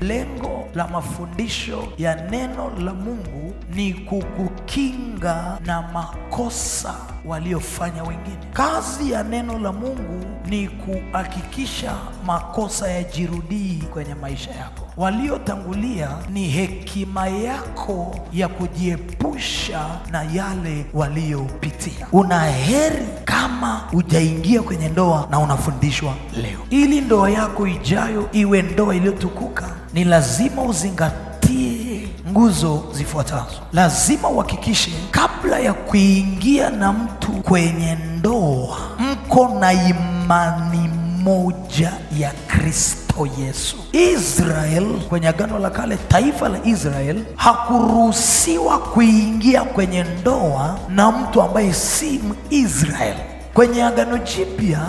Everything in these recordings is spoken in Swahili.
Lengo la mafundisho ya neno la Mungu ni kukukinga na makosa waliofanya wengine. Kazi ya neno la Mungu ni kuhakikisha makosa yajirudii kwenye maisha yako. Waliotangulia ni hekima yako ya kujiepusha na yale waliopitia. Una heri kama hujaingia kwenye ndoa na unafundishwa leo. Ili ndoa yako ijayo iwe ndoa iliyotukuka, ni lazima uzingatie nguzo zifuatazo. Lazima uhakikishe kabla ya kuingia na mtu kwenye ndoa, mko na imani moja ya Kristo Yesu. Israel kwenye Agano la Kale, taifa la Israel hakuruhusiwa kuingia kwenye ndoa na mtu ambaye si Israel. Kwenye Agano Jipya,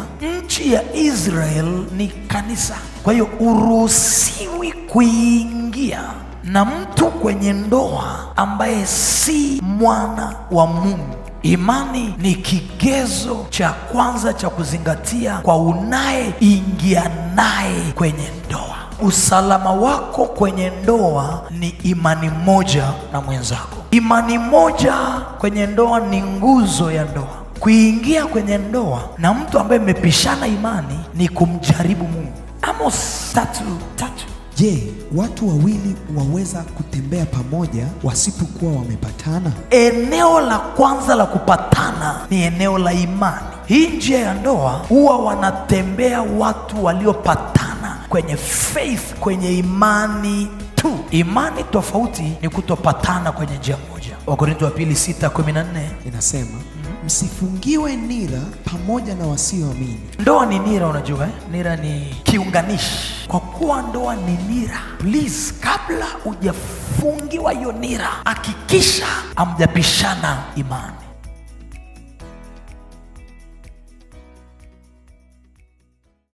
nchi ya Israel ni kanisa. Kwa hiyo uruhusiwi kuingia na mtu kwenye ndoa ambaye si mwana wa Mungu. Imani ni kigezo cha kwanza cha kuzingatia kwa unayeingia naye kwenye ndoa. Usalama wako kwenye ndoa ni imani moja na mwenzako. Imani moja kwenye ndoa ni nguzo ya ndoa. Kuingia kwenye ndoa na mtu ambaye mmepishana imani ni kumjaribu Mungu. Amos 3:3. Je, watu wawili waweza kutembea pamoja wasipokuwa wamepatana? Eneo la kwanza la kupatana ni eneo la imani. Hii njia ya ndoa huwa wanatembea watu waliopatana kwenye faith, kwenye imani tu. Imani tofauti ni kutopatana kwenye njia moja. Wakorintho wa pili 6:14 inasema, msifungiwe nira pamoja na wasioamini. Ndoa ni nira, unajua nira ni kiunganishi. Kwa kuwa ndoa ni nira, please, kabla hujafungiwa hiyo nira, hakikisha hamjapishana imani.